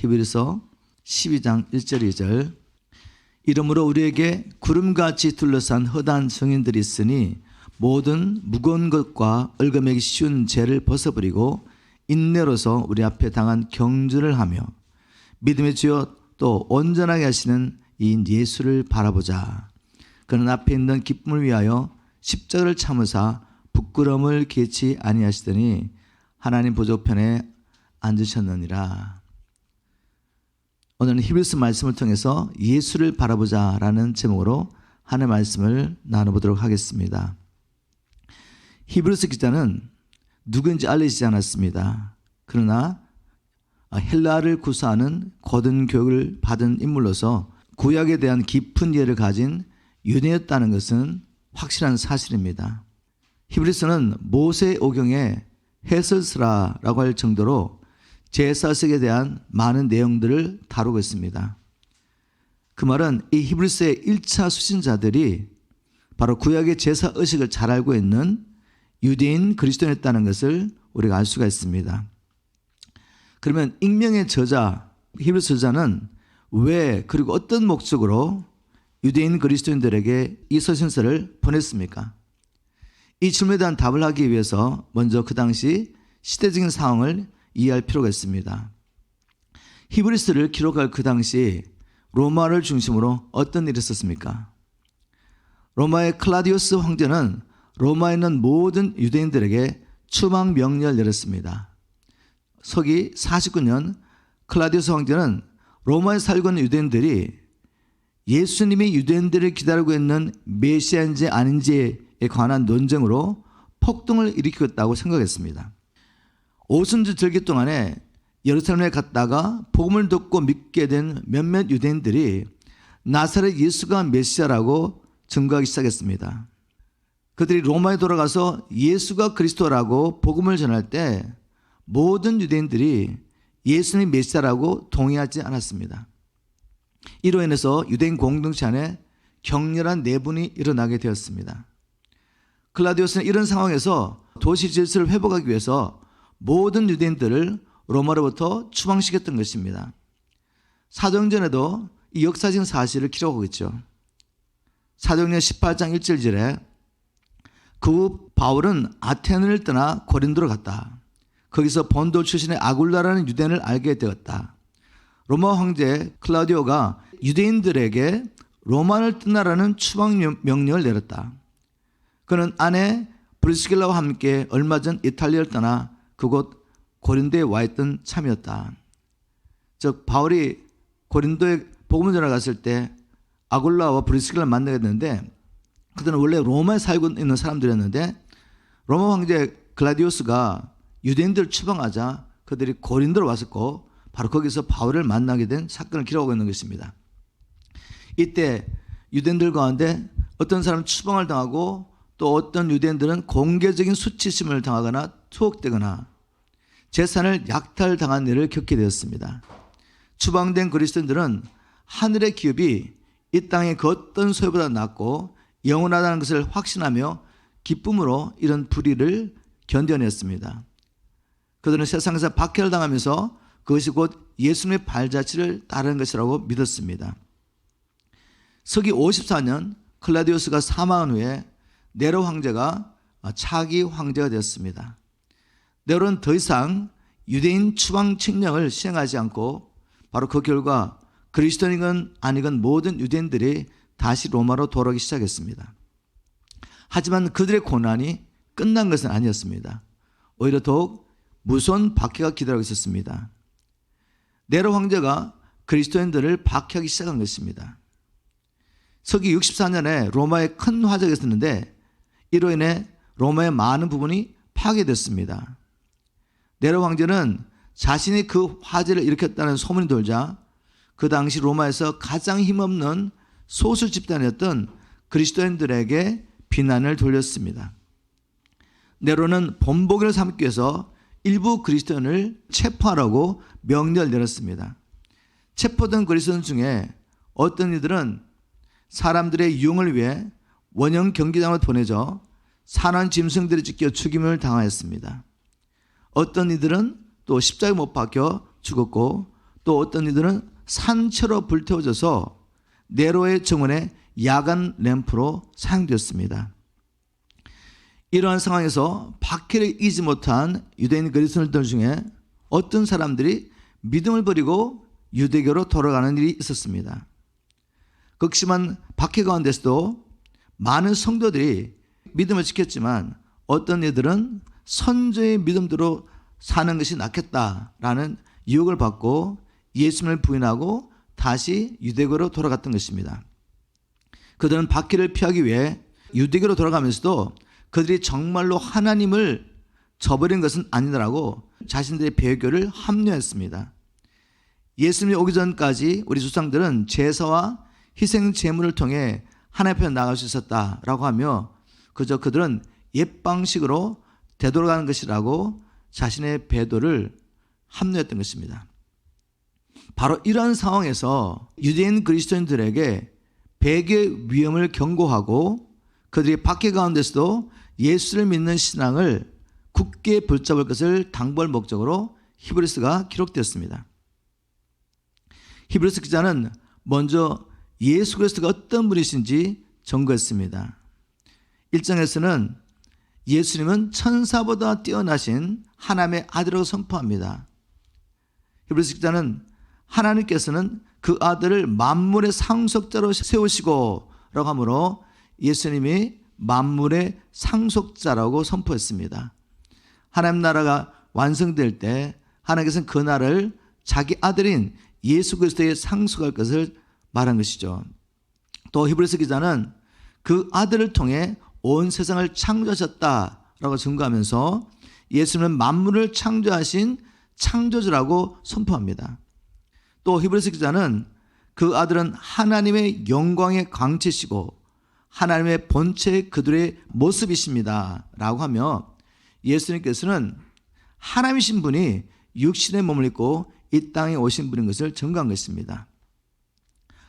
히브리서 12장 1절 2절. 이러므로 우리에게 구름같이 둘러싼 허다한 증인들이 있으니 모든 무거운 것과 얽어매기 쉬운 죄를 벗어버리고 인내로서 우리 앞에 당한 경주를 하며 믿음의 주여 또 온전하게 하시는 이 예수를 바라보자. 그는 앞에 있는 기쁨을 위하여 십자가를 참으사 부끄러움을 개치 아니하시더니 하나님 보좌편에 앉으셨느니라. 오늘은 히브리서 말씀을 통해서 예수를 바라보자라는 제목으로 하나님의 말씀을 나눠보도록 하겠습니다. 히브리서 기자는 누구인지 알려지지 않았습니다. 그러나 헬라를 구사하는 고등 교육을 받은 인물로서 구약에 대한 깊은 이해를 가진 유대였다는 것은 확실한 사실입니다. 히브리서는 모세 오경의 해설서라고 할 정도로 제사석에 대한 많은 내용들을 다루고 있습니다. 그 말은 이 히브리서의 1차 수신자들이 바로 구약의 제사 의식을 잘 알고 있는 유대인 그리스도인이었다는 것을 우리가 알 수가 있습니다. 그러면 익명의 저자, 히브리서 저자는 왜 그리고 어떤 목적으로 유대인 그리스도인들에게 이 서신서를 보냈습니까? 이 질문에 대한 답을 하기 위해서 먼저 그 당시 시대적인 상황을 이해할 필요가 있습니다. 히브리서를 기록할 그 당시 로마를 중심으로 어떤 일이 있었습니까? 로마의 클라디우스 황제는 로마에 있는 모든 유대인들에게 추방 명령을 내렸습니다. 서기 49년 클라디우스 황제는 로마에 살고 있는 유대인들이 예수님이 유대인들을 기다리고 있는 메시아인지 아닌지에 관한 논쟁으로 폭동을 일으키겠다고 생각했습니다. 오순절 절기 동안에 예루살렘에 갔다가 복음을 듣고 믿게 된 몇몇 유대인들이 나사렛 예수가 메시아라고 증거하기 시작했습니다. 그들이 로마에 돌아가서 예수가 그리스도라고 복음을 전할 때 모든 유대인들이 예수님이 메시아라고 동의하지 않았습니다. 이로 인해서 유대인 공동체 안에 격렬한 내분이 일어나게 되었습니다. 클라디우스는 이런 상황에서 도시 질서를 회복하기 위해서 모든 유대인들을 로마로부터 추방시켰던 것입니다. 사도행전에도 이 역사적인 사실을 기록하고 있죠. 사도행전 18장 1절에 그 후 바울은 아테네를 떠나 고린도로 갔다. 거기서 본도 출신의 아굴라라는 유대인을 알게 되었다. 로마 황제 클라우디오가 유대인들에게 로마를 떠나라는 추방 명령을 내렸다. 그는 아내 브리스길라와 함께 얼마 전 이탈리아를 떠나 그곳 고린도에 와 있던 참이었다. 즉 바울이 고린도에 복음을 전하러 갔을 때 아굴라와 브리스길라를 만나게 됐는데 그들은 원래 로마에 살고 있는 사람들이었는데 로마 황제 클라디우스가 유대인들을 추방하자 그들이 고린도로 왔었고 바로 거기서 바울을 만나게 된 사건을 기록하고 있는 것입니다. 이때 유대인들 가운데 어떤 사람은 추방을 당하고 또 어떤 유대인들은 공개적인 수치심을 당하거나 투옥되거나 재산을 약탈당한 일을 겪게 되었습니다. 추방된 그리스도인들은 하늘의 기업이 이 땅의 그 어떤 소유보다 낫고 영원하다는 것을 확신하며 기쁨으로 이런 불의를 견뎌냈습니다. 그들은 세상에서 박해를 당하면서 그것이 곧 예수님의 발자취를 따르는 것이라고 믿었습니다. 서기 54년 클라디우스가 사망한 후에 네로 황제가 차기 황제가 되었습니다. 네로는 더 이상 유대인 추방 칙령을 시행하지 않고 바로 그 결과 그리스도인이건 아니건 모든 유대인들이 다시 로마로 돌아오기 시작했습니다. 하지만 그들의 고난이 끝난 것은 아니었습니다. 오히려 더욱 무서운 박해가 기다리고 있었습니다. 네로 황제가 그리스도인들을 박해하기 시작한 것입니다. 서기 64년에 로마에 큰 화재가 있었는데 이로 인해 로마의 많은 부분이 파괴됐습니다. 네로 황제는 자신이 그 화재를 일으켰다는 소문이 돌자 그 당시 로마에서 가장 힘없는 소수 집단이었던 그리스도인들에게 비난을 돌렸습니다. 네로는 본보기를 삼기 위해서 일부 그리스도인을 체포하라고 명령을 내렸습니다. 체포된 그리스도인 중에 어떤 이들은 사람들의 유흥을 위해 원형 경기장으로 보내져 산한 짐승들이 찢겨 죽임을 당하였습니다. 어떤 이들은 또 십자가에 못 박혀 죽었고 또 어떤 이들은 산채로 불태워져서 네로의 정원의 야간 램프로 사용되었습니다. 이러한 상황에서 박해를 이기지 못한 유대인 그리스도인들 중에 어떤 사람들이 믿음을 버리고 유대교로 돌아가는 일이 있었습니다. 극심한 박해 가운데서도 많은 성도들이 믿음을 지켰지만 어떤 이들은 선조의 믿음대로 사는 것이 낫겠다라는 유혹을 받고 예수님을 부인하고 다시 유대교로 돌아갔던 것입니다. 그들은 박해를 피하기 위해 유대교로 돌아가면서도 그들이 정말로 하나님을 저버린 것은 아니라고 자신들의 배교를 합리화했습니다. 예수님이 오기 전까지 우리 조상들은 제사와 희생 제물을 통해 하나님 앞에 나갈 수 있었다라고 하며 그저 그들은 옛 방식으로 되돌아가는 것이라고 자신의 배도를 합리화했던 것입니다. 바로 이러한 상황에서 유대인 그리스도인들에게 배교의 위험을 경고하고 그들이 박해 가운데서도 예수를 믿는 신앙을 굳게 붙잡을 것을 당부할 목적으로 히브리서가 기록되었습니다. 히브리서 기자는 먼저 예수 그리스도가 어떤 분이신지 증거했습니다. 1장에서는 예수님은 천사보다 뛰어나신 하나님의 아들이라고 선포합니다. 히브리서 기자는 하나님께서는 그 아들을 만물의 상속자로 세우시고 라고 하므로 예수님이 만물의 상속자라고 선포했습니다. 하나님 나라가 완성될 때 하나님께서는 그 나라를 자기 아들인 예수 그리스도에 상속할 것을 말한 것이죠. 또 히브리서 기자는 그 아들을 통해 온 세상을 창조하셨다라고 증거하면서 예수님은 만물을 창조하신 창조주라고 선포합니다. 또 히브리서 기자는 그 아들은 하나님의 영광의 광채시고 하나님의 본체의 그들의 모습이십니다 라고 하며 예수님께서는 하나님이신 분이 육신의 몸을 입고 이 땅에 오신 분인 것을 증거한 것입니다.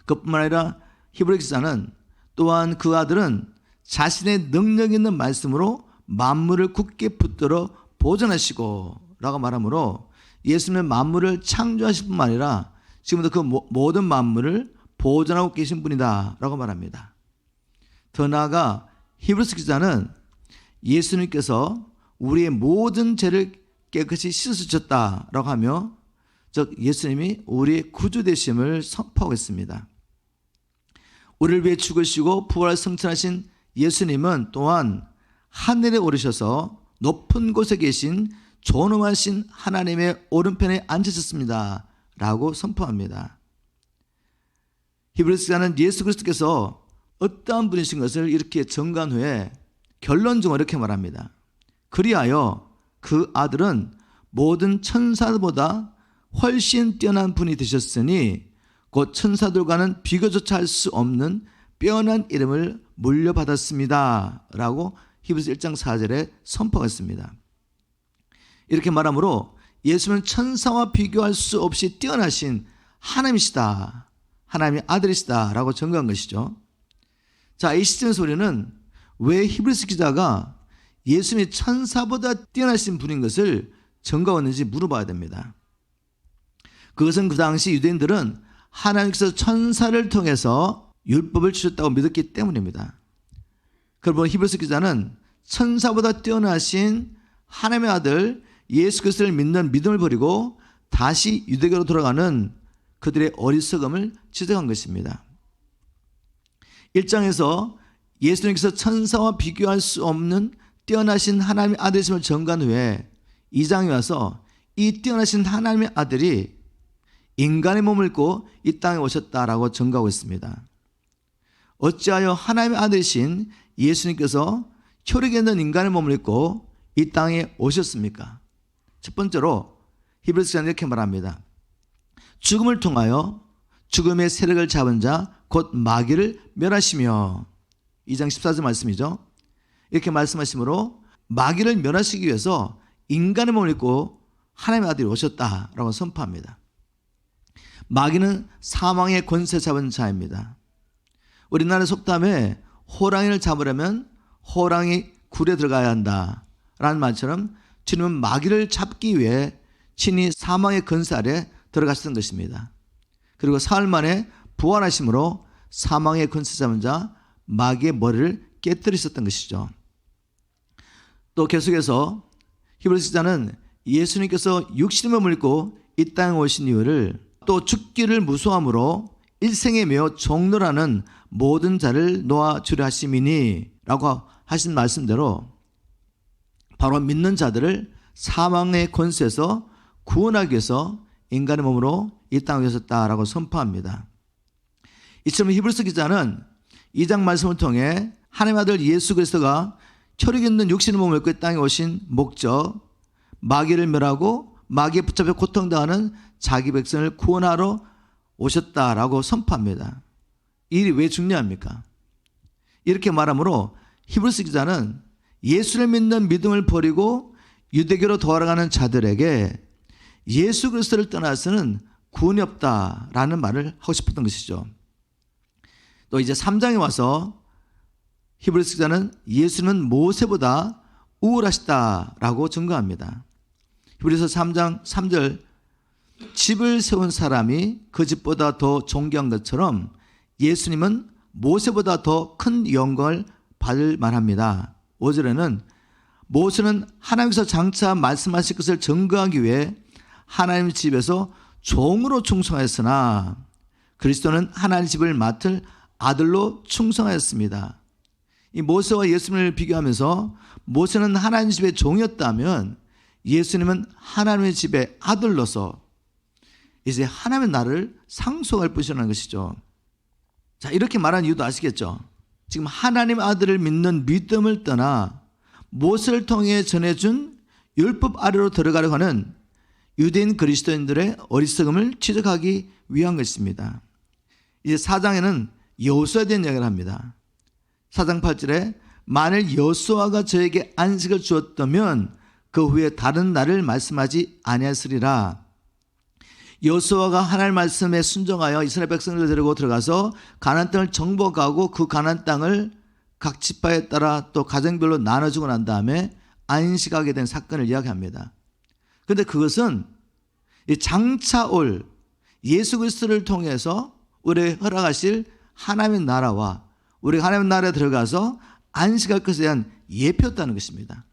그뿐만 아니라 히브리 기자는 또한 그 아들은 자신의 능력 있는 말씀으로 만물을 굳게 붙들어 보존하시고 라고 말하므로 예수님은 만물을 창조하실 뿐만 아니라 지금도 그 모든 만물을 보존하고 계신 분이다 라고 말합니다. 더 나아가 히브리서 기자는 예수님께서 우리의 모든 죄를 깨끗이 씻으셨다라고 하며 즉 예수님이 우리의 구주 되심을 선포하고 있습니다. 우리를 위해 죽으시고 부활 성천하신 예수님은 또한 하늘에 오르셔서 높은 곳에 계신 존엄하신 하나님의 오른편에 앉으셨습니다 라고 선포합니다. 히브리서 기자는 예수 그리스도께서 어떠한 분이신 것을 이렇게 증거한 후에 결론적으로 이렇게 말합니다. 그리하여 그 아들은 모든 천사들보다 훨씬 뛰어난 분이 되셨으니 곧 천사들과는 비교조차 할 수 없는 빼어난 이름을 물려받았습니다 라고 히브리서 1장 4절에 선포했습니다. 이렇게 말하므로 예수는 천사와 비교할 수 없이 뛰어나신 하나님이시다, 하나님의 아들이시다 라고 증거한 것이죠. 자, 이 시점에서 우리는 왜 히브리서 기자가 예수님이 천사보다 뛰어나신 분인 것을 증거했는지 물어봐야 됩니다. 그것은 그 당시 유대인들은 하나님께서 천사를 통해서 율법을 주셨다고 믿었기 때문입니다. 그러므로 히브리서 기자는 천사보다 뛰어나신 하나님의 아들 예수 그리스도를 믿는 믿음을 버리고 다시 유대교로 돌아가는 그들의 어리석음을 지적한 것입니다. 1장에서 예수님께서 천사와 비교할 수 없는 뛰어나신 하나님의 아들이심을 증거한 후에 2장에 와서 이 뛰어나신 하나님의 아들이 인간의 몸을 입고 이 땅에 오셨다라고 증거하고 있습니다. 어찌하여 하나님의 아들이신 예수님께서 혈육에 있는 인간의 몸을 입고 이 땅에 오셨습니까? 첫 번째로 히브리서 기자는 이렇게 말합니다. 죽음을 통하여 죽음의 세력을 잡은 자 곧 마귀를 멸하시며, 2장 14절 말씀이죠. 이렇게 말씀하시므로 마귀를 멸하시기 위해서 인간의 몸을 입고 하나님의 아들이 오셨다라고 선포합니다. 마귀는 사망의 권세 잡은 자입니다. 우리나라 속담에 호랑이를 잡으려면 호랑이 굴에 들어가야 한다라는 말처럼 주님은 마귀를 잡기 위해 친히 사망의 권세 아래 들어가셨던 것입니다. 그리고 사흘 만에 부활하심으로 사망의 권세 잡은 자 마귀의 머리를 깨뜨리셨던 것이죠. 또 계속해서 히브리서 기자는 예수님께서 육신의 몸을 입고 이 땅에 오신 이유를 또 죽기를 무서함으로 일생에 매어 종로라는 모든 자를 놓아주려 하심이니 라고 하신 말씀대로 바로 믿는 자들을 사망의 권세에서 구원하기 위해서 인간의 몸으로 이 땅에 오셨다라고 선포합니다. 이처럼 히브리서 기자는 2장 말씀을 통해 하나님의 아들 예수 그리스도가 혈육 있는 육신의 몸을 입고 이 땅에 오신 목적, 마귀를 멸하고 마귀에 붙잡혀 고통당하는 자기 백성을 구원하러 오셨다라고 선포합니다. 이 일이 왜 중요합니까? 이렇게 말하므로 히브리서 기자는 예수를 믿는 믿음을 버리고 유대교로 돌아가는 자들에게 예수 그리스도를 떠나서는 구원이 없다라는 말을 하고 싶었던 것이죠. 또 이제 3장에 와서 히브리서 기자는 예수는 모세보다 우월하시다라고 증거합니다. 히브리서 3장 3절 집을 세운 사람이 그 집보다 더 존귀한 것처럼 예수님은 모세보다 더 큰 영광을 받을 만합니다. 5절에는 모세는 하나님께서 장차 말씀하실 것을 증거하기 위해 하나님 집에서 종으로 충성하였으나 그리스도는 하나님 집을 맡을 아들로 충성하였습니다. 이 모세와 예수님을 비교하면서 모세는 하나님 집의 종이었다면 예수님은 하나님의 집의 아들로서 이제 하나님의 나라를 상속할 분이라는 것이죠. 자, 이렇게 말하는 이유도 아시겠죠? 지금 하나님 아들을 믿는 믿음을 떠나 모세를 통해 전해준 율법 아래로 들어가려고 하는 유대인 그리스도인들의 어리석음을 지적하기 위한 것입니다. 이제 4장에는 여호수아에 대한 이야기를 합니다. 4장 8절에 만일 여호수아가 저에게 안식을 주었다면 그 후에 다른 날을 말씀하지 아니하였으리라. 여호수아가 하나님의 말씀에 순종하여 이스라엘 백성들을 데리고 들어가서 가나안 땅을 정복하고 그 가나안 땅을 각 지파에 따라 또 가정별로 나눠주고 난 다음에 안식하게 된 사건을 이야기합니다. 그런데 그것은 장차 올 예수 그리스도를 통해서 우리에게 허락하실 하나님의 나라와 우리가 하나님의 나라에 들어가서 안식할 것에 대한 예표였다는 것입니다.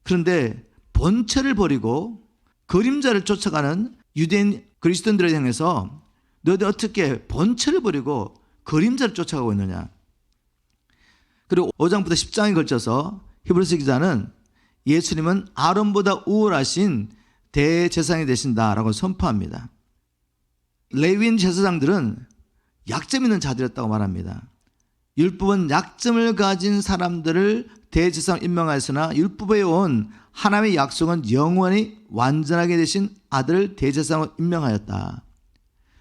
그런데 본체를 버리고 그림자를 쫓아가는 유대인 그리스도인들에 향해서 너희들 어떻게 본체를 버리고 그림자를 쫓아가고 있느냐. 그리고 5장부터 10장에 걸쳐서 히브리서 기자는 예수님은 아론보다 우월하신 대제사장이 되신다라고 선포합니다. 레위인 제사장들은 약점 있는 자들이었다고 말합니다. 율법은 약점을 가진 사람들을 대제사장 임명하였으나 율법에 온 하나님의 약속은 영원히 완전하게 되신 아들을 대제사장으로 임명하였다.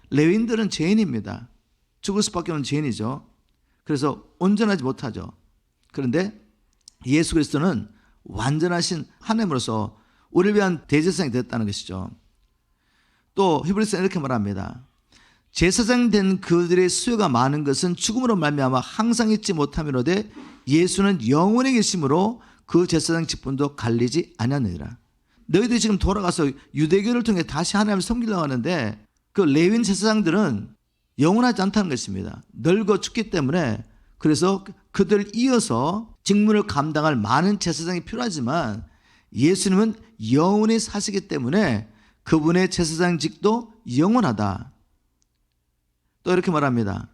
레위인들은 죄인입니다. 죽을 수밖에 없는 죄인이죠. 그래서 온전하지 못하죠. 그런데 예수 그리스도는 완전하신 하나님으로서 우리를 위한 대제사장이 되었다는 것이죠. 또 히브리서는 이렇게 말합니다. 제사장 된 그들의 수요가 많은 것은 죽음으로 말미암아 항상 잊지 못함이로되 예수는 영원히 계심으로 그 제사장 직분도 갈리지 아니하느니라. 너희들이 지금 돌아가서 유대교를 통해 다시 하나님을 섬기려고 하는데 그 레위인 제사장들은 영원하지 않다는 것입니다. 늙어 죽기 때문에 그래서 그들을 이어서 직분을 감당할 많은 제사장이 필요하지만 예수님은 영원히 사시기 때문에 그분의 제사장직도 영원하다. 또 이렇게 말합니다.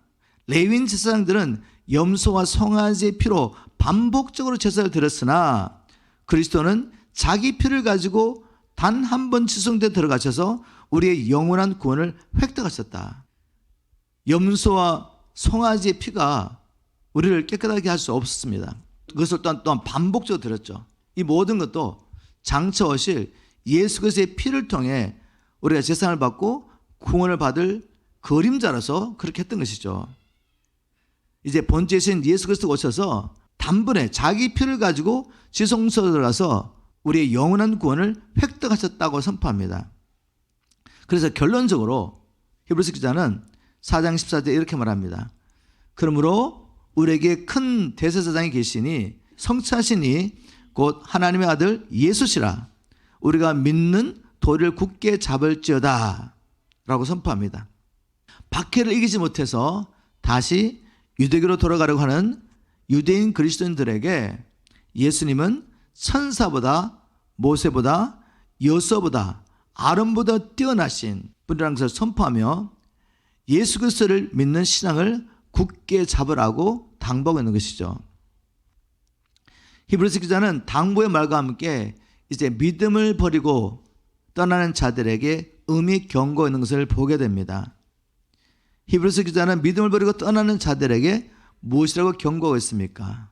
레위인 제사장들은 염소와 송아지의 피로 반복적으로 제사를 드렸으나 그리스도는 자기 피를 가지고 단 한 번 지성대에 들어가셔서 우리의 영원한 구원을 획득하셨다. 염소와 송아지의 피가 우리를 깨끗하게 할 수 없습니다. 그것을 또한 반복적으로 드렸죠. 이 모든 것도 장차 오실 예수 그리스도의 피를 통해 우리가 제사를 받고 구원을 받을 그림자라서 그렇게 했던 것이죠. 이제 본체이신 예수 그리스도가 오셔서 단번에 자기 피를 가지고 지성소에 들어가서 우리의 영원한 구원을 획득하셨다고 선포합니다. 그래서 결론적으로 히브리서 기자는 4장 14절에 이렇게 말합니다. 그러므로 우리에게 큰 대제사장이 계시니 성취하시니 곧 하나님의 아들 예수시라. 우리가 믿는 도리를 굳게 잡을지어다 라고 선포합니다. 박해를 이기지 못해서 다시 유대교로 돌아가려고 하는 유대인 그리스도인들에게 예수님은 천사보다 모세보다 여호수아보다 아론보다 뛰어나신 분이라는 것을 선포하며 예수 그리스도를 믿는 신앙을 굳게 잡으라고 당부하고 있는 것이죠. 히브리서 기자는 당부의 말과 함께 이제 믿음을 버리고 떠나는 자들에게 음히 경고하는 것을 보게 됩니다. 히브리서 기자는 믿음을 버리고 떠나는 자들에게 무엇이라고 경고하고 있습니까?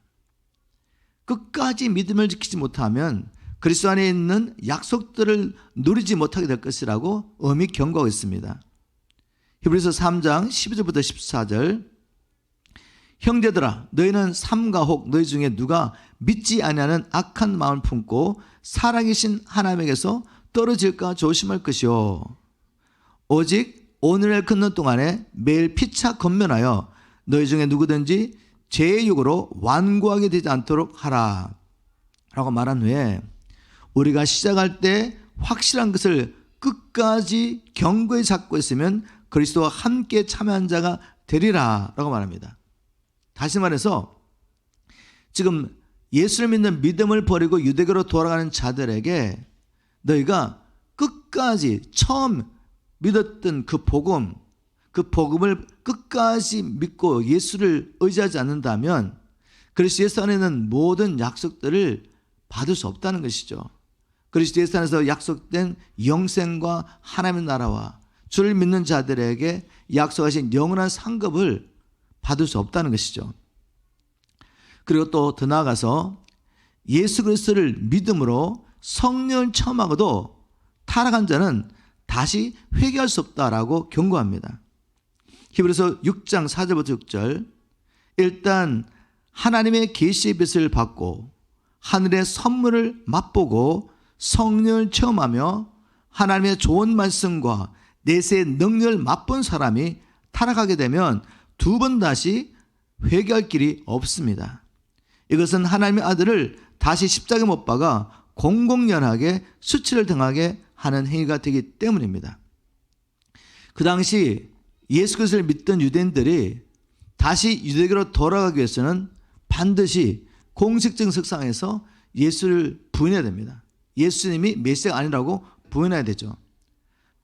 끝까지 믿음을 지키지 못하면 그리스도 안에 있는 약속들을 누리지 못하게 될 것이라고 엄히 경고하고 있습니다. 히브리서 3장 12절부터 14절 형제들아 너희는 삼가 혹 너희 중에 누가 믿지 아니하는 악한 마음을 품고 살아계신 하나님에게서 떨어질까 조심할 것이요 오직 오늘을 걷는 동안에 매일 피차 건면하여 너희 중에 누구든지 죄의 육으로 완고하게 되지 않도록 하라 라고 말한 후에 우리가 시작할 때 확실한 것을 끝까지 견고히 잡고 있으면 그리스도와 함께 참여한 자가 되리라 라고 말합니다. 다시 말해서 지금 예수를 믿는 믿음을 버리고 유대교로 돌아가는 자들에게 너희가 끝까지 처음 믿었던 그 복음을 끝까지 믿고 예수를 의지하지 않는다면 그리스도 예수 안에 있는 모든 약속들을 받을 수 없다는 것이죠. 그리스도 예수 안에서 약속된 영생과 하나님의 나라와 주를 믿는 자들에게 약속하신 영원한 상급을 받을 수 없다는 것이죠. 그리고 또 더 나아가서 예수 그리스도를 믿음으로 성령을 체험하고도 타락한 자는 다시 회개할 수 없다라고 경고합니다. 히브리서 6장 4절부터 6절 일단 하나님의 계시의 빛을 받고 하늘의 선물을 맛보고 성령을 체험하며 하나님의 좋은 말씀과 내세의 능력을 맛본 사람이 타락하게 되면 두 번 다시 회개할 길이 없습니다. 이것은 하나님의 아들을 다시 십자가에 못 박아 공공연하게 수치를 당하게 하는 행위가 되기 때문입니다. 그 당시 예수 그리스도를 믿던 유대인들이 다시 유대교로 돌아가기 위해서는 반드시 공식적인 석상에서 예수를 부인해야 됩니다. 예수님이 메시아가 아니라고 부인해야 되죠.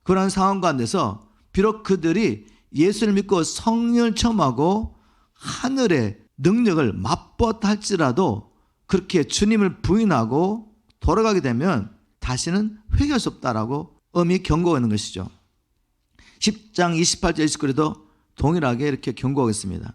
그런 상황 가운데서 비록 그들이 예수를 믿고 성령을 체험하고 하늘의 능력을 맛보았다 할지라도 그렇게 주님을 부인하고 돌아가게 되면 다시는 회개할 수 없다라고 엄히 경고하는 것이죠. 10장 28절 29절에도 동일하게 이렇게 경고하겠습니다.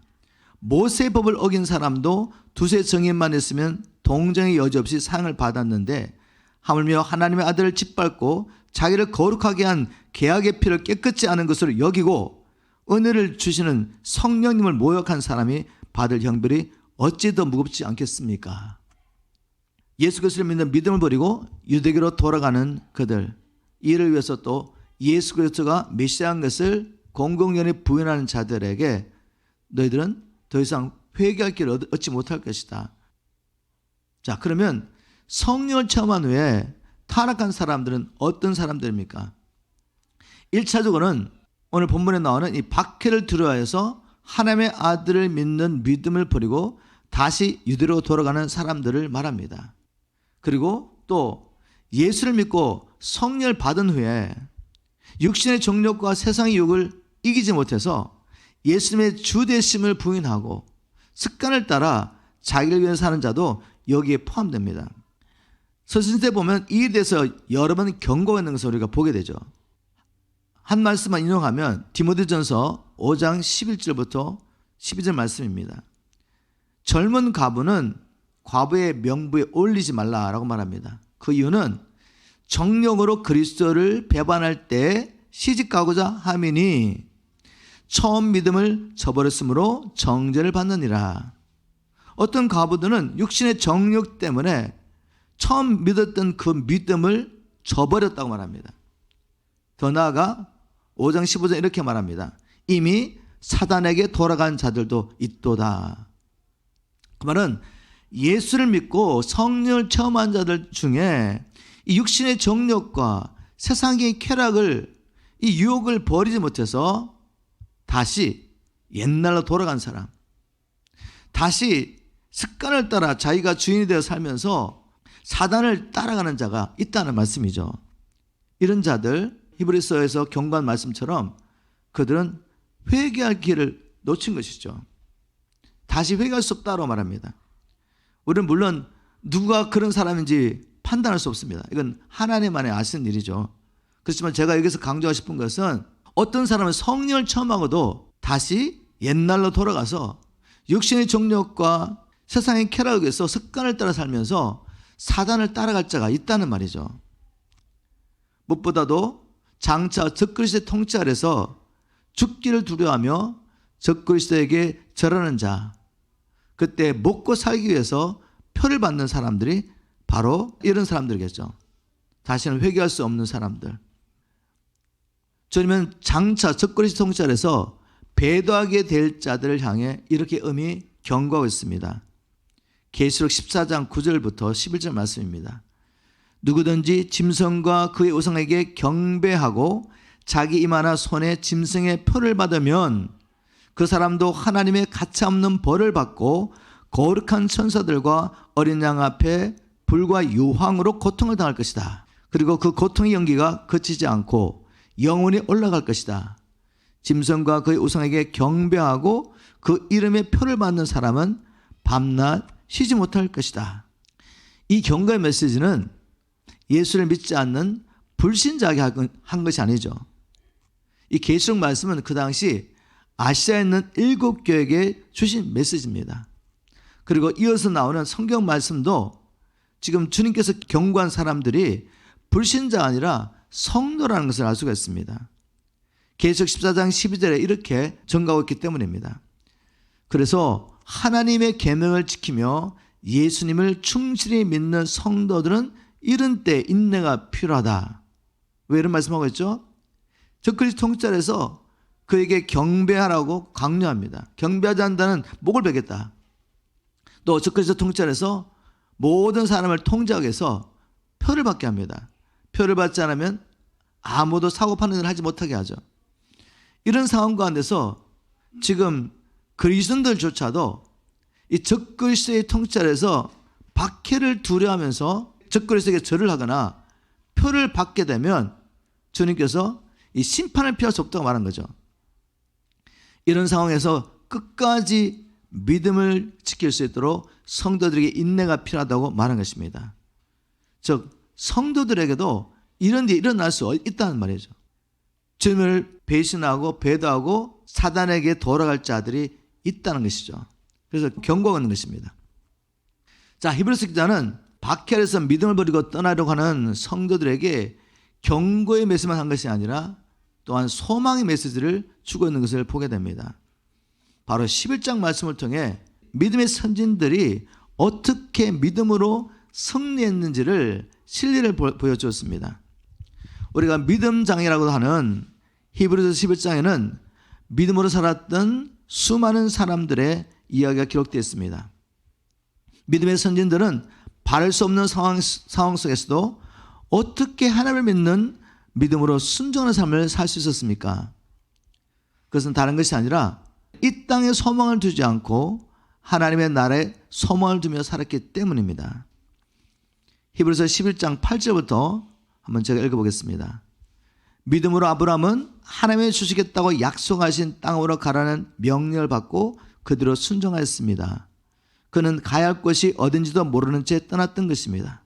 모세의 법을 어긴 사람도 두세 증인만 있으면 동정의 여지 없이 사형을 받았는데 하물며 하나님의 아들을 짓밟고 자기를 거룩하게 한 계약의 피를 깨끗이 아는 것으로 여기고 은혜를 주시는 성령님을 모욕한 사람이 받을 형벌이 어찌 더 무겁지 않겠습니까? 예수 그리스도를 믿는 믿음을 버리고 유대교로 돌아가는 그들, 이를 위해서 또 예수 그리스도가 메시아인 것을 공공연히 부인하는 자들에게 너희들은 더 이상 회개할 길을 얻지 못할 것이다. 자, 그러면 성령을 체험한 후에 타락한 사람들은 어떤 사람들입니까? 1차적으로는 오늘 본문에 나오는 이 박해를 두려워해서 하나님의 아들을 믿는 믿음을 버리고 다시 유대로 돌아가는 사람들을 말합니다. 그리고 또 예수를 믿고 성령을 받은 후에 육신의 정욕과 세상의 유혹을 이기지 못해서 예수님의 주되심을 부인하고 습관을 따라 자기를 위해 사는 자도 여기에 포함됩니다. 서신서에 보면 이에 대해서 여러 번 경고하는 것을 우리가 보게 되죠. 한 말씀만 인용하면 디모데전서 5장 11절부터 12절 말씀입니다. 젊은 과부는 과부의 명부에 올리지 말라라고 말합니다. 그 이유는 정욕으로 그리스도를 배반할 때 시집가고자 함이니 처음 믿음을 저버렸으므로 정죄를 받느니라. 어떤 과부들은 육신의 정욕 때문에 처음 믿었던 그 믿음을 저버렸다고 말합니다. 더 나아가 5장 15절 이렇게 말합니다. 이미 사단에게 돌아간 자들도 있도다. 그 말은 예수를 믿고 성령을 체험한 자들 중에 이 육신의 정욕과 세상의 쾌락을, 이 유혹을 버리지 못해서 다시 옛날로 돌아간 사람, 다시 습관을 따라 자기가 주인이 되어 살면서 사단을 따라가는 자가 있다는 말씀이죠. 이런 자들, 히브리서에서 경고한 말씀처럼 그들은 회개할 기회를 놓친 것이죠. 다시 회개할 수 없다고 말합니다. 우리는 물론 누가 그런 사람인지 판단할 수 없습니다. 이건 하나님만이 아시는 일이죠. 그렇지만 제가 여기서 강조하고 싶은 것은 어떤 사람은 성령을 체험하고도 다시 옛날로 돌아가서 육신의 정욕과 세상의 쾌락을 위해서 습관을 따라 살면서 사단을 따라갈 자가 있다는 말이죠. 무엇보다도 장차 적그리스도의 통치 아래서 죽기를 두려워하며 적그리스도에게 절하는 자, 그때 먹고 살기 위해서 표를 받는 사람들이 바로 이런 사람들이겠죠. 다시는 회개할 수 없는 사람들. 주님은 장차 적그리스도 통치 아래서 배도하게 될 자들을 향해 이렇게 엄히 경고하고 있습니다. 계시록 14장 9절부터 11절 말씀입니다. 누구든지 짐승과 그의 우상에게 경배하고 자기 이마나 손에 짐승의 표를 받으면 그 사람도 하나님의 가차없는 벌을 받고 거룩한 천사들과 어린 양 앞에 불과 유황으로 고통을 당할 것이다. 그리고 그 고통의 연기가 그치지 않고 영원히 올라갈 것이다. 짐승과 그의 우상에게 경배하고 그 이름의 표를 받는 사람은 밤낮 쉬지 못할 것이다. 이 경고의 메시지는 예수를 믿지 않는 불신자에게 한 것이 아니죠. 이 계시록 말씀은 그 당시 아시아에 있는 7교회에게 주신 메시지입니다. 그리고 이어서 나오는 성경 말씀도 지금 주님께서 경고한 사람들이 불신자가 아니라 성도라는 것을 알 수가 있습니다. 계시록 14장 12절에 이렇게 전가하고 있기 때문입니다. 그래서 하나님의 계명을 지키며 예수님을 충실히 믿는 성도들은 이런 때 인내가 필요하다. 왜 이런 말씀하고 있죠? 적그리스도 통치 아래서 그에게 경배하라고 강요합니다. 경배하지 않는다는 목을 베겠다. 또 적그리스도 통치 아래서 모든 사람을 통제하기 위해서 표를 받게 합니다. 표를 받지 않으면 아무도 사고 파는 일을 하지 못하게 하죠. 이런 상황 가운데서 지금 그리스도인들조차도 이 적그리스도의 통치 아래서 박해를 두려워하면서 적그리스도에게 절을 하거나 표를 받게 되면 주님께서 이 심판을 피할 수 없다고 말한 거죠. 이런 상황에서 끝까지 믿음을 지킬 수 있도록 성도들에게 인내가 필요하다고 말한 것입니다. 즉 성도들에게도 이런 일이 일어날 수 있다는 말이죠. 주님을 배신하고 배도하고 사단에게 돌아갈 자들이 있다는 것이죠. 그래서 경고하는 것입니다. 자, 히브리서 기자는 박해 아래서 믿음을 버리고 떠나려고 하는 성도들에게 경고의 메시지만 한 것이 아니라 또한 소망의 메시지를 주고 있는 것을 보게 됩니다. 바로 11장 말씀을 통해 믿음의 선진들이 어떻게 믿음으로 승리했는지를 실리를 보여주었습니다. 우리가 믿음 장이라고 하는 히브리서 11장에는 믿음으로 살았던 수많은 사람들의 이야기가 기록되어 있습니다. 믿음의 선진들은 바랄 수 없는 상황 속에서도 어떻게 하나님을 믿는 믿음으로 순종하는 삶을 살 수 있었습니까? 그것은 다른 것이 아니라 이 땅에 소망을 두지 않고 하나님의 나라에 소망을 두며 살았기 때문입니다. 히브리서 11장 8절부터 한번 제가 읽어보겠습니다. 믿음으로 아브라함은 하나님이 주시겠다고 약속하신 땅으로 가라는 명령을 받고 그대로 순종하였습니다. 그는 가야 할 곳이 어딘지도 모르는 채 떠났던 것입니다.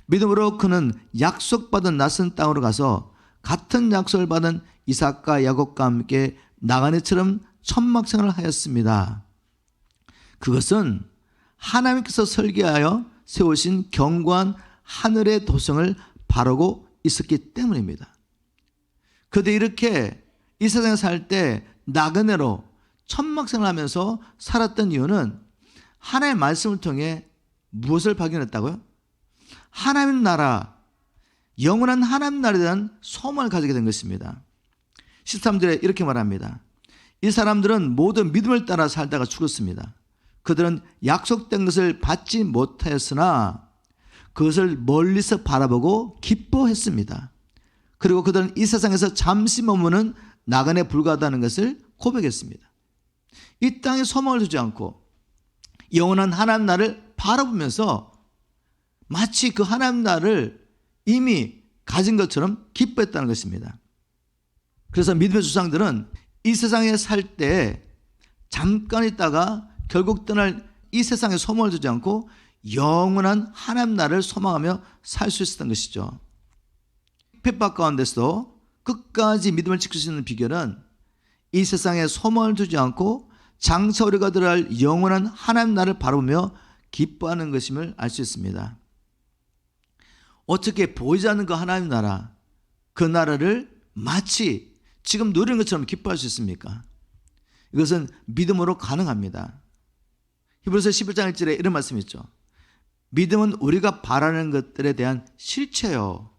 믿음으로 그는 약속받은 낯선 땅으로 가서 같은 약속을 받은 이삭과 야곱과 함께 나그네처럼 천막생활을 하였습니다. 그것은 하나님께서 설계하여 세우신 견고한 하늘의 도성을 바라고 있었기 때문입니다. 그들이 이렇게 이 세상에 살 때 나그네로 천막생활을 하면서 살았던 이유는 하나님의 말씀을 통해 무엇을 발견했다고요? 하나님 나라, 영원한 하나님 나라에 대한 소망을 가지게 된 것입니다. 13절에 이렇게 말합니다. 이 사람들은 모두 믿음을 따라 살다가 죽었습니다. 그들은 약속된 것을 받지 못하였으나 그것을 멀리서 바라보고 기뻐했습니다. 그리고 그들은 이 세상에서 잠시 머무는 나그네 불과하다는 것을 고백했습니다. 이 땅에 소망을 두지 않고 영원한 하나님 나라를 바라보면서 마치 그 하나님 나라를 이미 가진 것처럼 기뻐했다는 것입니다. 그래서 믿음의 조상들은 이 세상에 살 때 잠깐 있다가 결국 떠날 이 세상에 소망을 두지 않고 영원한 하나님 나라를 소망하며 살 수 있었던 것이죠. 핍박 가운데서도 끝까지 믿음을 지킬 수 있는 비결은 이 세상에 소망을 두지 않고 장차 우리가 들어갈 영원한 하나님 나라를 바라보며 기뻐하는 것임을 알 수 있습니다. 어떻게 보이지 않는 그 하나님 나라, 그 나라를 마치 지금 누리는 것처럼 기뻐할 수 있습니까? 이것은 믿음으로 가능합니다. 히브리서 11장 1절에 이런 말씀이 있죠. 믿음은 우리가 바라는 것들에 대한 실체요.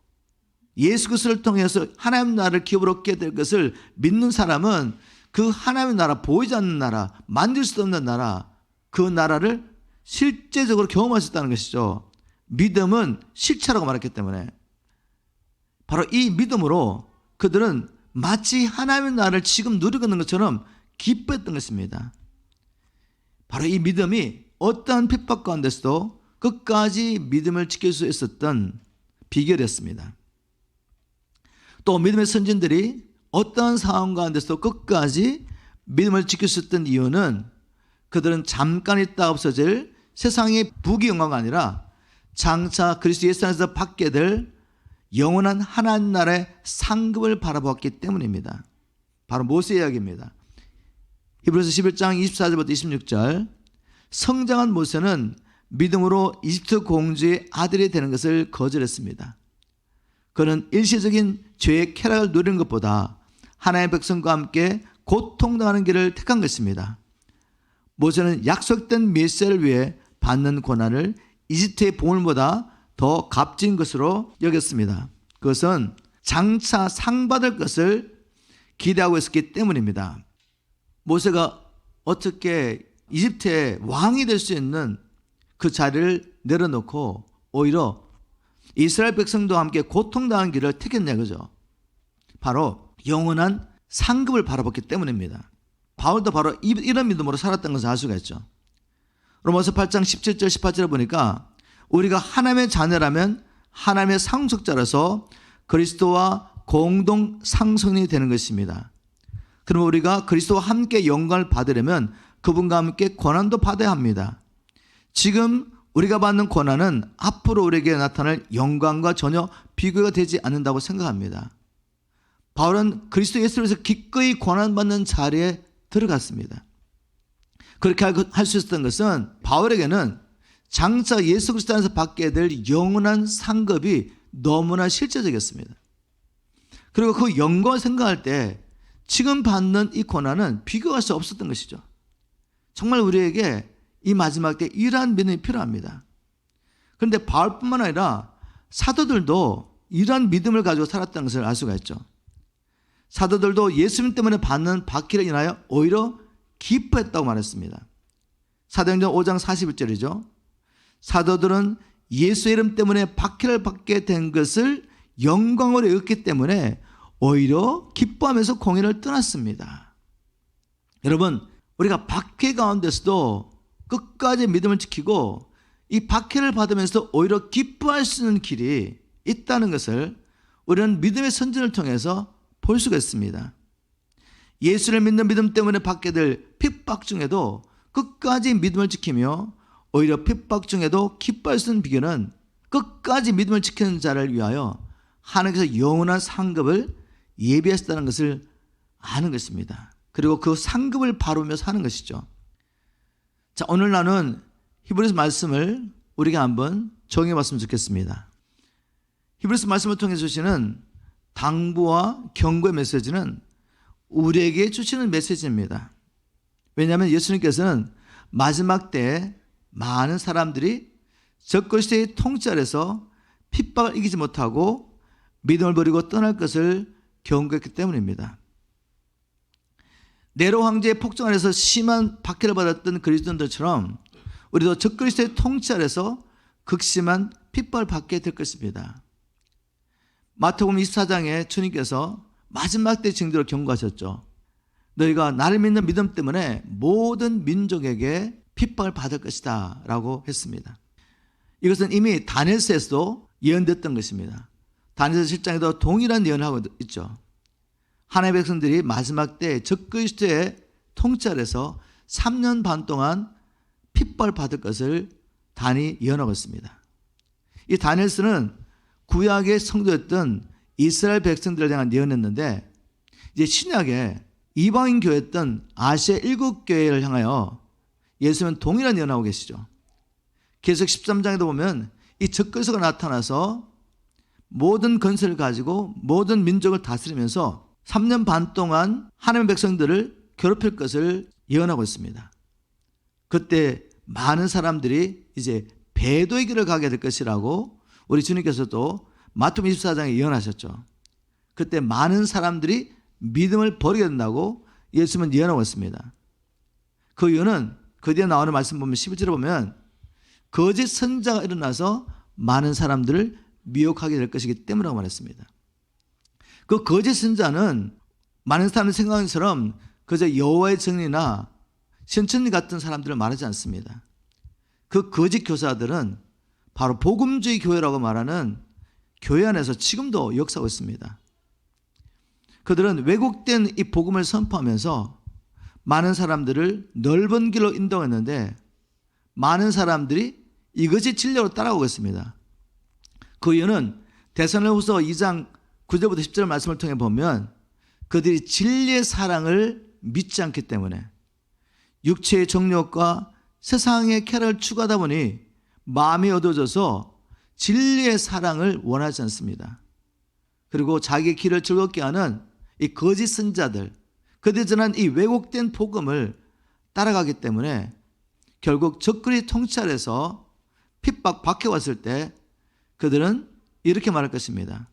예수 그리스도를 통해서 하나님 나라를 기업으로 얻게 될 것을 믿는 사람은 그 하나님의 나라, 보이지 않는 나라, 만질 수 없는 나라, 그 나라를 실제적으로 경험할 수 있다는 것이죠. 믿음은 실체라고 말했기 때문에 바로 이 믿음으로 그들은 마치 하나님의 나라를 지금 누리고 있는 것처럼 기뻐했던 것입니다. 바로 이 믿음이 어떠한 핍박 가운데서도 끝까지 믿음을 지킬 수 있었던 비결이었습니다. 또 믿음의 선진들이 어떠한 상황 가운데서도 끝까지 믿음을 지킬 수 있었던 이유는 그들은 잠깐 있다 없어질 세상의 부귀 영광가 아니라 장차 그리스도 예수 안에서 받게 될 영원한 하나님 나라의 상급을 바라보았기 때문입니다. 바로 모세 이야기입니다. 히브리서 11장 24절부터 26절. 성장한 모세는 믿음으로 이집트 공주의 아들이 되는 것을 거절했습니다. 그는 일시적인 죄의 쾌락을 누리는 것보다 하나님의 백성과 함께 고통당하는 길을 택한 것입니다. 모세는 약속된 메시아를 위해 받는 고난을 이집트의 보물보다 더 값진 것으로 여겼습니다. 그것은 장차 상 받을 것을 기대하고 있었기 때문입니다. 모세가 어떻게 이집트의 왕이 될 수 있는 그 자리를 내려놓고 오히려 이스라엘 백성도 함께 고통당한 길을 택했냐 그죠? 바로 영원한 상급을 바라봤기 때문입니다. 바울도 바로 이런 믿음으로 살았던 것을 알 수가 있죠. 로마서 8장 17절 18절에 보니까 우리가 하나님의 자녀라면 하나님의 상속자라서 그리스도와 공동 상속인이 되는 것입니다. 그러면 우리가 그리스도와 함께 영광을 받으려면 그분과 함께 고난도 받아야 합니다. 지금 우리가 받는 고난은 앞으로 우리에게 나타날 영광과 전혀 비교가 되지 않는다고 생각합니다. 바울은 그리스도 예수로서 기꺼이 고난받는 자리에 들어갔습니다. 그렇게 할 수 있었던 것은 바울에게는 장차 예수 그리스도 안에서 받게 될 영원한 상급이 너무나 실제적이었습니다. 그리고 그 영광을 생각할 때 지금 받는 이 고난은 비교할 수 없었던 것이죠. 정말 우리에게 이 마지막 때 이러한 믿음이 필요합니다. 그런데 바울뿐만 아니라 사도들도 이러한 믿음을 가지고 살았다는 것을 알 수가 있죠. 사도들도 예수님 때문에 받는 박해를 인하여 오히려 기뻐했다고 말했습니다. 사도행전 5장 41절이죠. 사도들은 예수 이름 때문에 박해를 받게 된 것을 영광으로 여겼기 때문에 오히려 기뻐하면서 공회를 떠났습니다. 여러분, 우리가 박해 가운데서도 끝까지 믿음을 지키고 이 박해를 받으면서 오히려 기뻐할 수 있는 길이 있다는 것을 우리는 믿음의 선진을 통해서 볼 수가 있습니다. 예수를 믿는 믿음 때문에 받게 될 핍박 중에도 끝까지 믿음을 지키며 오히려 핍박 중에도 기뻐할 수 있는 비결은 끝까지 믿음을 지키는 자를 위하여 하나님께서 영원한 상급을 예비하셨다는 것을 아는 것입니다. 그리고 그 상급을 바라보며 사는 것이죠. 자, 오늘 나눈 히브리서 말씀을 우리가 한번 정해 봤으면 좋겠습니다. 히브리서 말씀을 통해 주시는 당부와 경고의 메시지는 우리에게 주시는 메시지입니다. 왜냐하면 예수님께서는 마지막 때에 많은 사람들이 적그리스도의 통치 아래서 핍박을 이기지 못하고 믿음을 버리고 떠날 것을 경고했기 때문입니다. 네로 황제의 폭정 아래서 심한 박해를 받았던 그리스도인들처럼 우리도 적그리스도의 통치 아래서 극심한 핍박을 받게 될 것입니다. 마태복음 24장에 주님께서 마지막 때 징조로 경고하셨죠. 너희가 나를 믿는 믿음 때문에 모든 민족에게 핍박을 받을 것이다 라고 했습니다. 이것은 이미 다니엘서에서도 예언됐던 것입니다. 다니엘서 7장에도 동일한 예언을 하고 있죠. 하나님의 백성들이 마지막 때 적그리스도의 통찰에서 3년 반 동안 핍박을 받을 것을 단이 예언하고 있습니다. 이 다니엘서는 구약의 성도였던 이스라엘 백성들을 향한 예언했는데, 이제 신약에 이방인 교회였던 아시아 7교회를 향하여 예수님은 동일한 예언하고 계시죠. 계속 13장에도 보면 이 적그리스도가 나타나서 모든 건설을 가지고 모든 민족을 다스리면서 3년 반 동안 하나님의 백성들을 괴롭힐 것을 예언하고 있습니다. 그때 많은 사람들이 이제 배도의 길을 가게 될 것이라고 우리 주님께서도 마태복음 24장에 예언하셨죠. 그때 많은 사람들이 믿음을 버리게 된다고 예수님은 예언하고 있습니다. 그 이유는 그 뒤에 나오는 말씀 보면 11절에 보면 거짓 선자가 일어나서 많은 사람들을 미혹하게 될 것이기 때문이라고 말했습니다. 그 거짓 선자는 많은 사람들이 생각하는 것처럼 그저 여호와의 정리나 신천지 같은 사람들을 말하지 않습니다. 그 거짓 교사들은 바로 복음주의 교회라고 말하는 교회 안에서 지금도 역사하고 있습니다. 그들은 왜곡된 이 복음을 선포하면서 많은 사람들을 넓은 길로 인도했는데 많은 사람들이 이것이 진리로 따라오고 있습니다. 그 이유는 데살로니가후서 2장 9절부터 10절 말씀을 통해 보면 그들이 진리의 사랑을 믿지 않기 때문에 육체의 정욕과 세상의 쾌락을 추구하다 보니 마음이 어두워져서 진리의 사랑을 원하지 않습니다. 그리고 자기의 길을 즐겁게 하는 이 거짓 선자들, 그들이 전한 이 왜곡된 복음을 따라가기 때문에 결국 적그리 통찰에서 핍박 박혀왔을 때 그들은 이렇게 말할 것입니다.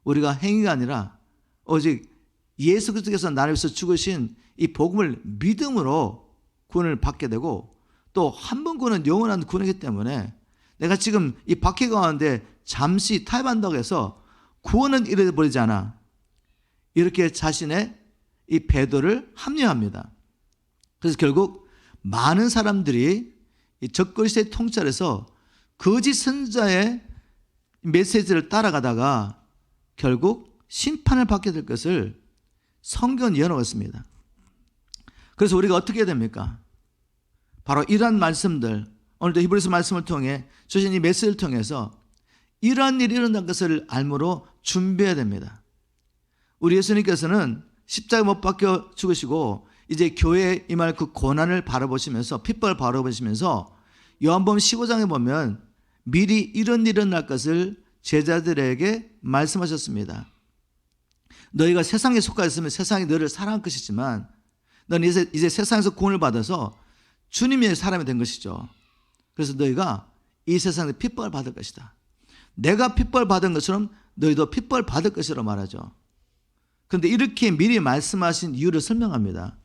우리가 행위가 아니라 오직 예수 그리스도께서 나를 위해서 죽으신 이 복음을 믿음으로 구원을 받게 되고, 또 한 번 구원은 영원한 구원이기 때문에 내가 지금 이 박해 가운데 잠시 타협한다고 해서 구원은 잃어버리지 않아. 이렇게 자신의 이 배도를 합리화합니다. 그래서 결국 많은 사람들이 이 적그리스도의 통찰에서 거짓 선자의 메시지를 따라가다가 결국 심판을 받게 될 것을 성경은 예언하고 있습니다. 그래서 우리가 어떻게 해야 됩니까? 바로 이러한 말씀들, 오늘도 히브리서 말씀을 통해 주신 이 메시지를 통해서 이러한 일이 일어난 것을 알므로 준비해야 됩니다. 우리 예수님께서는 십자가에 못 박혀 죽으시고 이제 교회에 임할 그 고난을 바라보시면서, 핍박을 바라보시면서 요한복음 15장에 보면 미리 이런 일이 일어날 것을 제자들에게 말씀하셨습니다. 너희가 세상에 속하 있으면 세상이 너를 사랑할 것이지만 너는 이제 세상에서 구원을 받아서 주님의 사람이 된 것이죠. 그래서 너희가 이 세상에 핍박을 받을 것이다. 내가 핍박을 받은 것처럼 너희도 핍박을 받을 것이라고 말하죠. 그런데 이렇게 미리 말씀하신 이유를 설명합니다.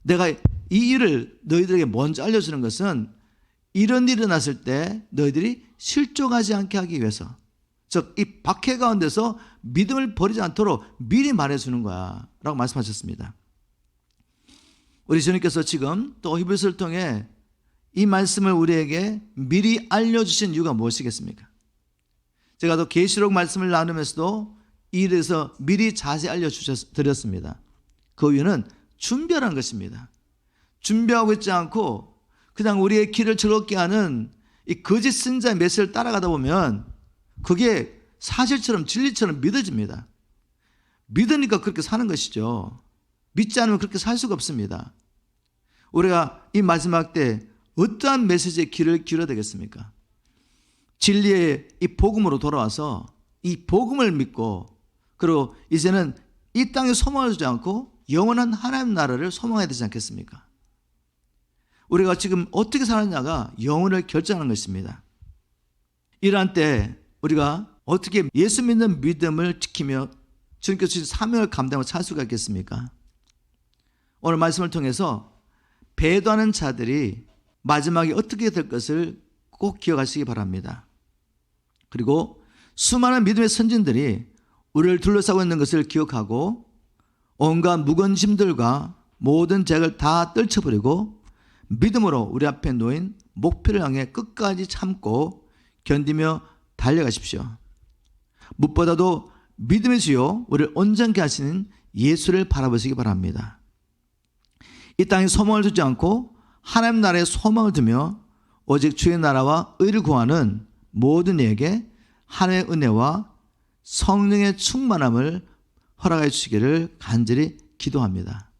내가 이 일을 너희들에게 먼저 알려주는 것은 이런 일이 일어났을 때 너희들이 실족하지 않게 하기 위해서, 즉 이 박해 가운데서 믿음을 버리지 않도록 미리 말해주는 거야 라고 말씀하셨습니다. 우리 주님께서 지금 또 히브리서를 통해 이 말씀을 우리에게 미리 알려주신 이유가 무엇이겠습니까? 제가 또 계시록 말씀을 나누면서도 이 일에서 미리 자세히 알려드렸습니다. 그 이유는 준비하라는 것입니다. 준비하고 있지 않고 그냥 우리의 길을 즐겁게 하는 이 거짓 선자의 메시지를 따라가다 보면 그게 사실처럼 진리처럼 믿어집니다. 믿으니까 그렇게 사는 것이죠. 믿지 않으면 그렇게 살 수가 없습니다. 우리가 이 마지막 때 어떠한 메시지의 길을 기울여야 되겠습니까? 진리의 이 복음으로 돌아와서 이 복음을 믿고, 그리고 이제는 이 땅에 소망하지 않고 영원한 하나님 나라를 소망해야 되지 않겠습니까? 우리가 지금 어떻게 사느냐가 영혼을 결정하는 것입니다. 이러한 때 우리가 어떻게 예수 믿는 믿음을 지키며 주님께서 주신 사명을 감당하고 살 수가 있겠습니까? 오늘 말씀을 통해서 배도하는 자들이 마지막에 어떻게 될 것을 꼭 기억하시기 바랍니다. 그리고 수많은 믿음의 선진들이 우리를 둘러싸고 있는 것을 기억하고 온갖 무거운 짐들과 모든 죄를 다 떨쳐버리고 믿음으로 우리 앞에 놓인 목표를 향해 끝까지 참고 견디며 달려가십시오. 무엇보다도 믿음의 주요 우리를 온전케 하시는 예수를 바라보시기 바랍니다. 이 땅에 소망을 두지 않고 하나님 나라에 소망을 두며 오직 주의 나라와 의를 구하는 모든 이에게 하나님의 은혜와 성령의 충만함을 허락해 주시기를 간절히 기도합니다.